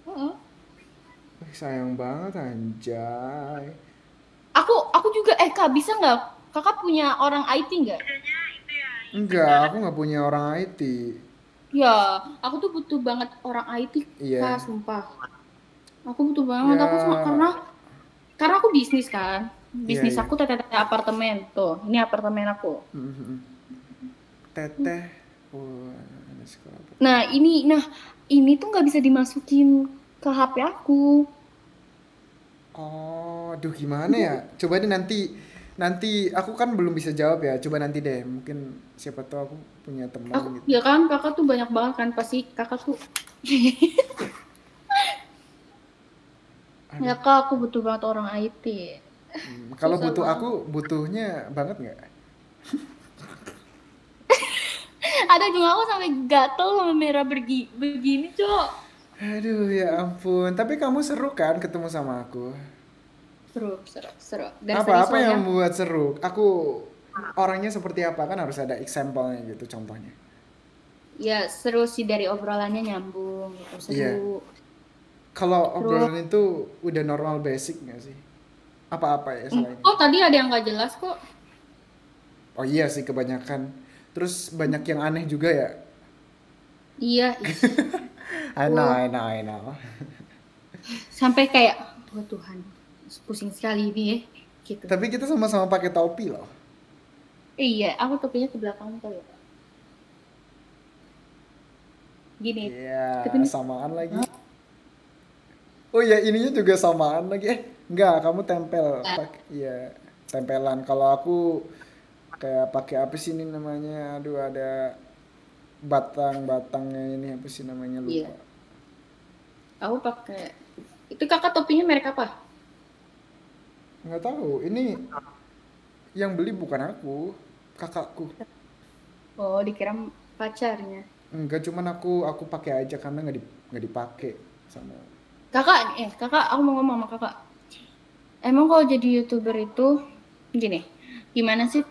Heeh. Sayang banget anjay. Aku juga kak bisa nggak kakak punya orang IT nggak? Enggak, aku nggak punya orang IT. Ya aku tuh butuh banget orang IT Iya. kak sumpah. Aku butuh banget aku Ya, karena aku bisnis kan. iya Bisnis iya. aku teteh apartemen tuh. Ini apartemen aku. Mhm. Teteh. Oh, ada sekolah. Nah ini tuh nggak bisa dimasukin ke HP aku. Oh, aduh gimana ya? Coba deh nanti aku kan belum bisa jawab ya. Coba nanti deh, mungkin siapa tahu aku punya teman Aku gitu. ya kan kakak tuh banyak banget kan pasti kakak tuh ya kak aku butuh banget orang IT. Kalau Susah butuh banget. aku butuhnya banget nggak? Ada juga aku sampai gatel sama merah begini cok. Aduh ya ampun. Tapi kamu seru kan ketemu sama aku? Seru dari tadi Apa soalnya yang membuat seru? Aku orangnya seperti apa kan harus ada example-nya gitu contohnya. ya seru sih dari obrolannya nyambung gitu Iya. seru. Kalau Terus obrolan itu udah normal basic nggak sih? Apa-apa ya selain itu? oh tadi ada yang nggak jelas kok. Oh iya sih kebanyakan. Terus banyak yang aneh juga ya. Iya ih. I know. Sampai kayak oh Tuhan pusing sekali ini ya gitu. Tapi kita sama-sama pakai topi loh. Iya aku topinya ke belakang kali ya. Gini Iya, tapi samaan lagi. Oh iya, ininya juga samaan lagi. Enggak, kamu tempel. Iya, tempelan. Kalau aku kayak pakai apa sih ini namanya? Aduh, ada batang-batangnya ini apa sih namanya iya lupa. aku pakai itu kakak topinya merek apa? Nggak tahu. Ini yang beli bukan aku, kakakku. Oh dikira pacarnya. Enggak, cuman aku pakai aja karena nggak dipakai sama. Kakak aku mau ngomong sama kakak. Emang kalau jadi YouTuber itu gini, gimana sih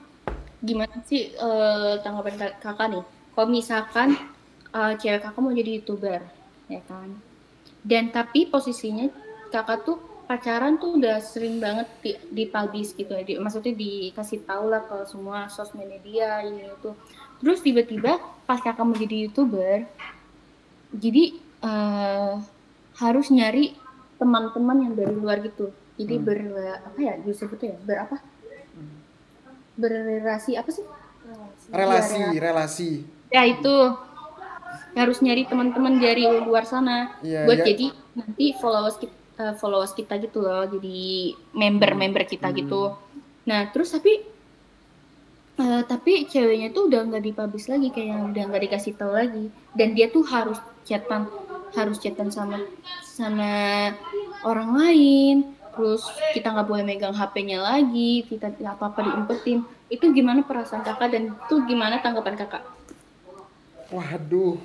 tanggapan kakak nih? Kalau misalkan cewek kakak mau jadi YouTuber, ya kan? Dan tapi posisinya kakak tuh pacaran tuh udah sering banget dipublish gitu ya. Maksudnya dikasih tahu lah ke semua sosmed media ini itu. Terus tiba-tiba pas kakak mau jadi YouTuber, jadi harus nyari teman-teman yang dari luar gitu. Jadi apa ya disebutnya ya? Berrelasi apa sih? Relasi. Ya itu harus nyari teman-teman dari luar sana Iya, buat ya. jadi nanti followers kita gitu loh, jadi member kita gitu. Nah terus tapi ceweknya tuh udah nggak dipublish lagi, kayak udah nggak dikasih tahu lagi, dan dia tuh harus chatan harus chatan sama sama orang lain, terus kita nggak boleh megang HP-nya lagi, kita apa-apa diumpetin. Itu gimana perasaan kakak dan itu gimana tanggapan kakak? Waduh,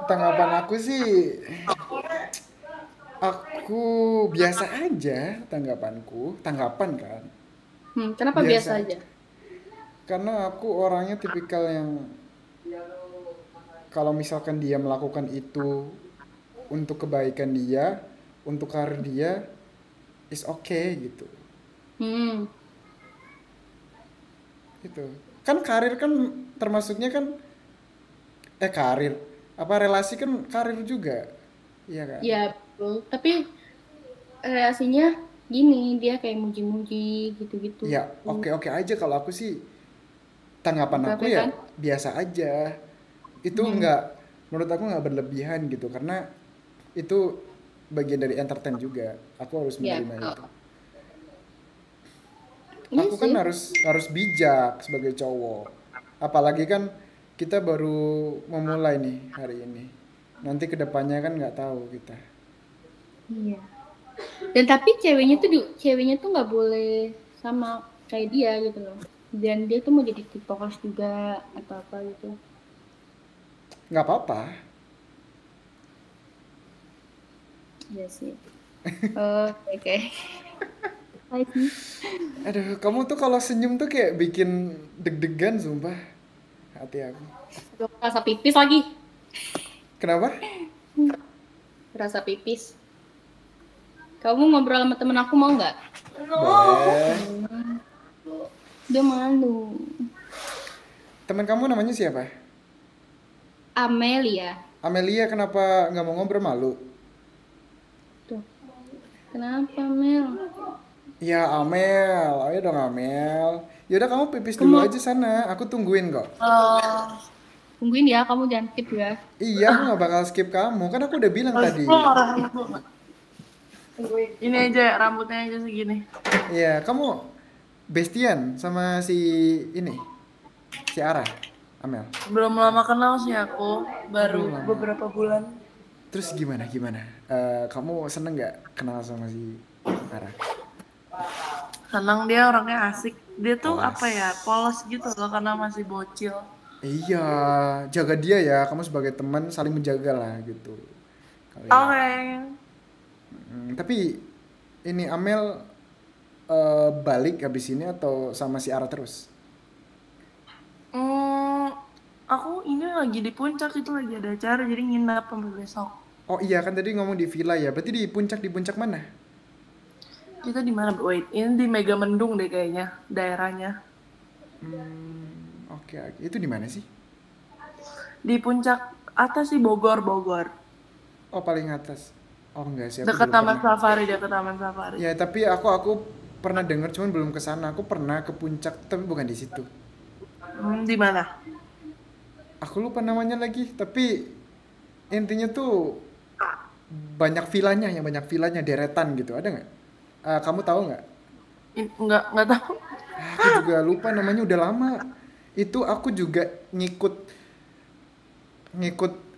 tanggapan aku sih, aku biasa aja tanggapan kan, Kenapa biasa biasa aja? aja. Karena aku orangnya tipikal yang kalau misalkan dia melakukan itu untuk kebaikan dia, untuk karir dia, is okay gitu. Hmm, Gitu. Kan karir kan termasuknya kan karir. Apa relasi kan karir juga. Iya kan? ya betul. Tapi relasinya gini, dia kayak muji-muji gitu-gitu. Ya, oke-oke aja kalau aku sih tanggapan aku Oke ya kan? biasa aja. Itu Hmm, nggak menurut aku nggak berlebihan gitu karena itu bagian dari entertain juga. Aku harus ya. menerima itu. Iya Aku kan sih. harus bijak sebagai cowok. Apalagi kan kita baru memulai nih hari ini. Nanti kedepannya kan nggak tahu kita. Iya. Dan tapi ceweknya tuh nggak boleh sama kayak dia gitu loh. Dan dia tuh mau jadi tiktokers juga atau apa gitu. Nggak apa-apa. Iya sih. Oh, oke. Baik sih. Aduh, kamu tuh kalau senyum tuh kayak bikin deg-degan sumpah hati aku. Aduh, rasa pipis lagi. Kenapa? Rasa pipis. Kamu ngobrol sama temen aku mau nggak? Boleh. Dia malu. Teman kamu namanya siapa? Amelia. Amelia, kenapa nggak mau ngobrol, malu? Tuh. Kenapa Mel? Ya Amel, ayo dong Amel. Yaudah kamu pipis dulu aja sana, aku tungguin kok. Tungguin ya, kamu jangan skip ya. Iya, aku nggak bakal skip kamu, kan aku udah bilang tadi. Ini aja rambutnya aja segini. Iya, kamu bestian sama si ini, si Ara, Amel. Belum lama kenal sih aku, baru Belum lama. beberapa bulan. Terus gimana? Kamu seneng nggak kenal sama si Ara? Senang, dia orangnya asik. Dia tuh Polos. apa ya, polos gitu loh karena masih bocil. Iya, jaga dia ya. Kamu sebagai teman saling menjaga lah gitu. Oke. Kalian. Tapi ini Amel balik habis ini atau sama si Ara terus? Aku ini lagi di puncak, itu lagi ada acara jadi nginap sampai besok. Oh iya kan tadi ngomong di villa ya. Berarti di puncak mana? Kita di mana? Wait, ini di Megamendung deh kayaknya daerahnya. Oke. Itu di mana sih? Di puncak atas sih, Bogor. Oh paling atas. Oh enggak sih, aku Dekat belum Taman pernah. Safari, dekat Taman Safari. Ya tapi aku pernah dengar cuman belum ke sana. Aku pernah ke puncak tapi bukan di situ. Di mana? Aku lupa namanya lagi. Tapi intinya tuh banyak villanya deretan gitu. Ada nggak? Kamu tahu nggak? Nggak tahu. Aku juga lupa namanya udah lama. Itu aku juga ngikut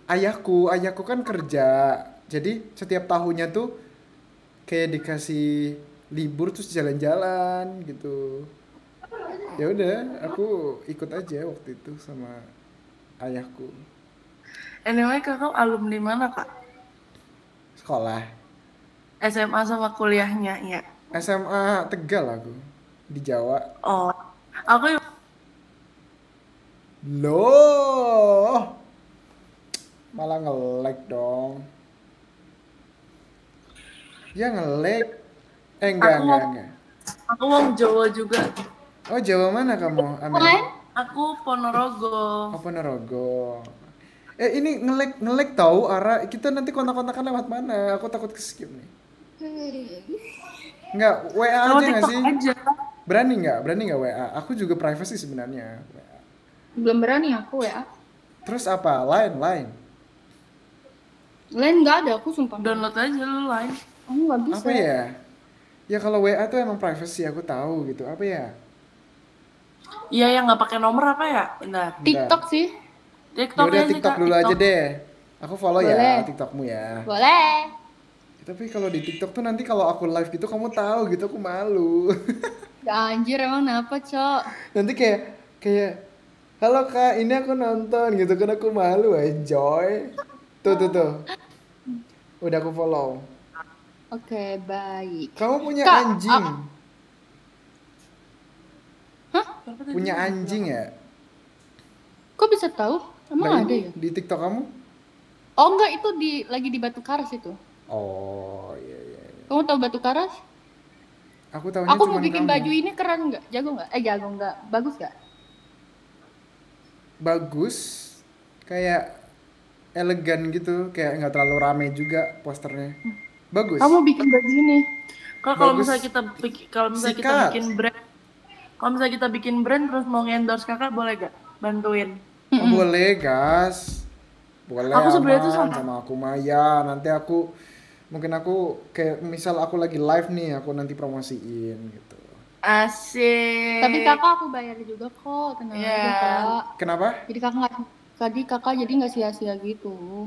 ayahku. Ayahku kan kerja. Jadi setiap tahunnya tuh kayak dikasih libur terus jalan-jalan gitu. Ya udah, aku ikut aja waktu itu sama ayahku. Anyway, kakak alumni mana kak? Sekolah. SMA sama kuliahnya ya. SMA Tegal aku di Jawa. Oh, aku Loh, malah nge-lag dong. Ya nge-lag. Enggak. aku wong Jawa juga. Oh, Jawa mana kamu, Amel? Kalian? Aku Ponorogo. Oh, Ponorogo. Ini nge-lag tahu Ara. Kita nanti kontak-kontakan lewat mana? Aku takut ke-skip nih. Enggak, WA Lewat aja nggak TikTok sih? aja. Berani nggak WA? Aku juga privacy sebenarnya. WA. Belum berani aku ya. Terus apa? Line. Lain nggak ada, aku sumpah. Download aja lu lain. Aku nggak bisa. Apa ya? Ya kalau WA tuh emang privacy aku tahu gitu. Apa ya? Iya, yang nggak pakai nomor apa ya? Bentar. TikTok sih. Ya TikTok udah ya sih TikTok kak. dulu aja deh. Aku follow ya Boleh. TikTokmu ya. Boleh. Tapi kalau di TikTok tuh nanti kalau aku live gitu kamu tahu gitu aku malu. Ya anjir emang kenapa, Cok? Nanti kayak halo Kak, ini aku nonton gitu kan aku malu enjoy. Tuh. Udah aku follow. Oke, baik. Kamu punya Kak, anjing? Kenapa tadi Punya dia anjing bilang? ya? Kok bisa tahu? Emang Lah ada ini ya? di TikTok kamu? Oh enggak, itu lagi di Batu Karas itu. Oh iya. Kamu tahu Batu Karas? Aku tahunya Aku mau cuman bikin kamu. baju ini keren nggak? Jago nggak? Jago nggak? Bagus nggak? Bagus, kayak elegan gitu, kayak nggak terlalu rame juga posternya. Bagus. Kamu bikin baju ini. Kak, kalau Bagus. misalnya kita Sikat. bikin brand, kalau misalnya kita bikin brand terus mau endorse kakak, boleh gak bantuin? Oh, boleh gas. Boleh Aku sebenarnya tuh aman sama aku Maya. Nanti mungkin aku kayak misal aku lagi live nih, aku nanti promosiin gitu. Asik. Tapi kakak aku bayar juga kok, tenang Iya. aja kak. Kenapa? Jadi kakak jadi nggak sia-sia gitu.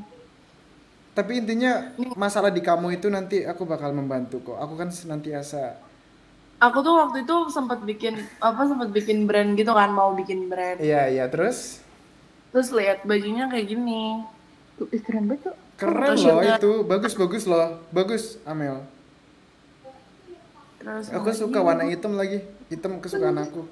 Tapi intinya masalah di kamu itu nanti aku bakal membantu kok. Aku kan senantiasa. Aku tuh waktu itu sempat bikin brand gitu kan, mau bikin brand. Iya, terus Terus lihat bajunya kayak gini. Tuh, keren banget tuh. keren Terus loh juga- itu. Bagus loh. Bagus, Amel. Terus Aku suka warna hitam lagi. Hitam kesukaan aku.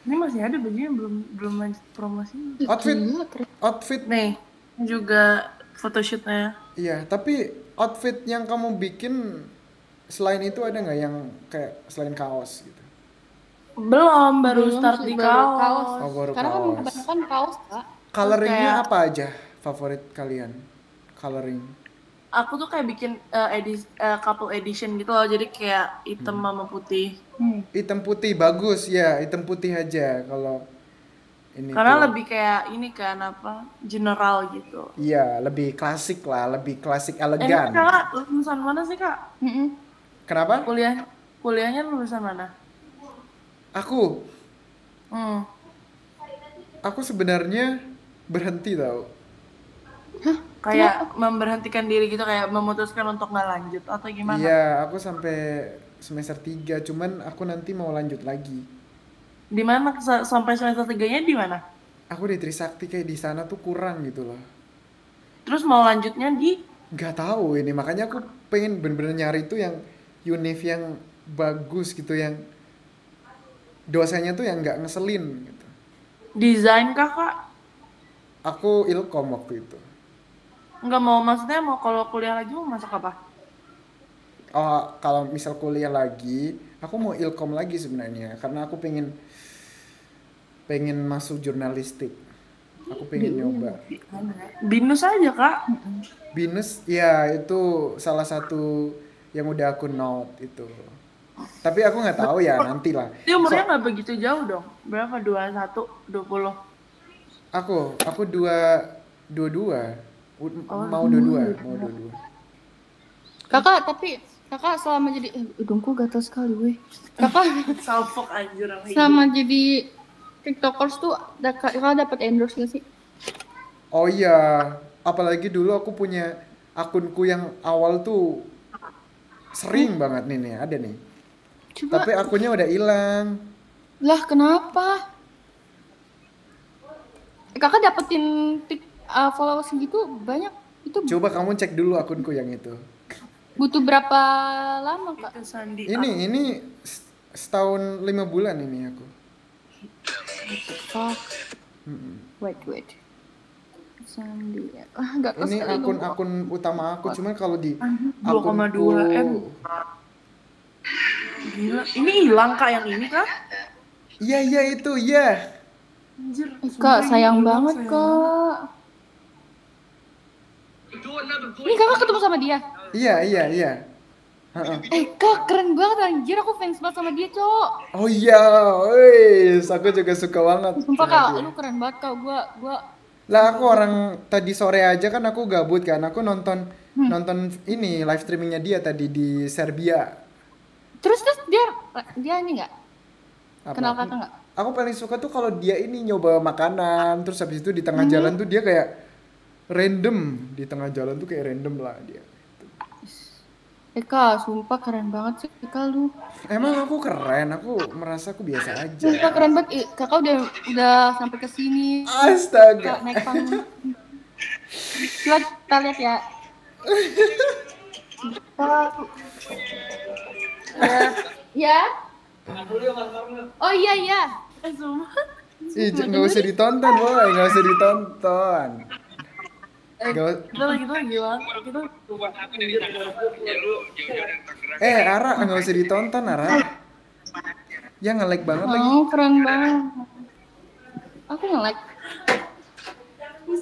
ini masih ada bajunya belum lanjut promosi. Outfit. Gila, keren. Outfit. Nih, juga photoshootnya. Iya, tapi outfit yang kamu bikin selain itu ada nggak yang kayak selain kaos gitu? Baru Belum start sih, di baru kaos. Oh, baru Karena kan kaos. kebanyakan kaos kak. Coloringnya kayak- apa aja favorit kalian? Coloring. Aku tuh kayak bikin couple edition gitu loh, jadi kayak hitam sama putih. Hitam putih bagus ya, hitam putih aja kalau ini Karena tuh. lebih kayak ini kan apa, general gitu. Iya, lebih klasik lah, lebih klasik Ini elegan. kakak lulusan mana sih kak? Kenapa? Kuliahnya lulusan mana? Aku Hmm. sebenarnya berhenti tau. Kayak memberhentikan diri gitu, kayak memutuskan untuk nggak lanjut atau gimana? Iya, aku sampai semester 3, cuman aku nanti mau lanjut lagi. Di mana sampai semester 3-nya di mana? Aku di Trisakti kayak di sana tuh kurang gitu loh. Terus mau lanjutnya di Nggak tahu ini, makanya aku pengen bener-bener nyari tuh yang univ yang bagus gitu, yang dosennya tuh yang nggak ngeselin gitu. desain kakak? Aku ilkom waktu itu. Nggak mau, maksudnya mau kalau kuliah lagi mau masuk apa? Oh, kalau misal kuliah lagi, aku mau ilkom lagi sebenarnya, karena aku pengen masuk jurnalistik. Aku pengen nyoba. Binus aja kak. Binus, ya itu salah satu yang udah aku note itu. Tapi aku nggak tahu ya, nanti lah. Dia umurnya nggak begitu jauh dong. Berapa? 21, 20. Aku 22. Mau 22. Tapi kakak selama jadi hidungku gatal sekali weh. Kakak Salfok anjir sama hidup. selama jadi tiktokers tuh kakak dapat endorse gak sih? Oh iya, apalagi dulu aku punya akunku yang awal tuh sering banget nih, ada nih. Coba Tapi akunnya udah hilang. lah kenapa? Kakak dapetin followers segitu banyak itu Coba kamu cek dulu akunku yang itu. butuh berapa lama kak? Itu Sandi. Ini setahun 5 bulan ini aku. Fuck. Wait. Sandi. Nggak Ini sekali ngomong. akun utama aku, cuman kalau di 2,2 M. Gila. Ini hilang kak yang ini kak? Iya itu, iya. Anjir. Kak sayang banget kak. Ini kakak ketemu sama dia? Iya. Heeh. Kak keren banget anjir, aku fans banget sama dia cok. Oh iya, wes, aku juga suka banget. Sumpah sama kak, dia. lu keren banget kak. Gua Lah aku orang tadi sore aja kan aku gabut kan, aku nonton ini live streamingnya dia tadi di Serbia. terus dia ini nggak Apa? kenal kakak nggak? Aku paling suka tuh kalau dia ini nyoba makanan, terus habis itu di tengah jalan tuh dia kayak Random di tengah jalan tuh kayak random lah dia. Eka, sumpah keren banget sih Eka lu. Emang aku keren, aku merasa aku biasa aja. Sumpah keren banget. Kakak udah sampai ke sini. Astaga. Kak, naik panggung. Coba kita lihat ya. Ya. Oh iya. Sumpah. Ih, nggak usah ditonton, boy, nggak usah ditonton. Kita lagi bang. Ara, nggak usah ditonton, Ara. Ya nge-lag banget lagi. Oh, keren banget. Aku nge-like.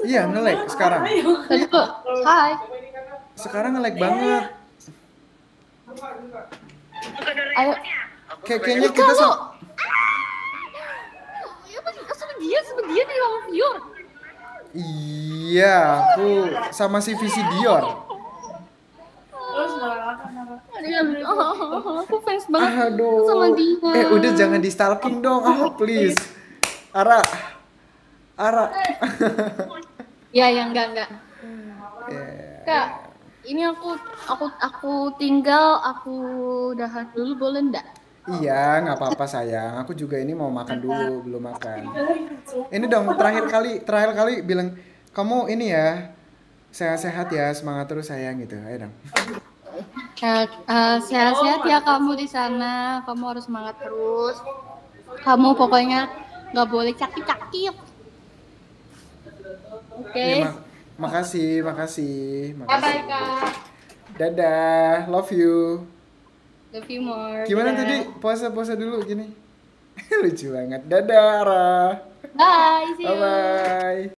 Iya, nge-lag sekarang. Tadi kok, hai. Sekarang nge-lag banget. Ayo. Kayaknya kita Sama dia nih orang viewer. Iya, aku sama si Visi Dior. Aku fans banget Aduh. sama dia. Udah jangan di stalking dong. Please. Ara. Ya, enggak. Yeah. Kak, ini aku tinggal, aku udahan dulu boleh enggak? Iya, nggak apa-apa sayang. Aku juga ini mau makan dulu, belum makan. Ini dong terakhir kali bilang kamu ini ya sehat-sehat ya, semangat terus sayang gitu. Ayo dong. Sehat-sehat ya kamu di sana. Kamu harus semangat terus. Kamu pokoknya nggak boleh cakip-cakip. Oke. Makasih. Bye-bye, Kak. Dadah, love you. Love you more. Gimana Dadah. tadi? Puasa dulu gini. Lucu banget. Dadah, Ara. Bye, see you. Bye-bye.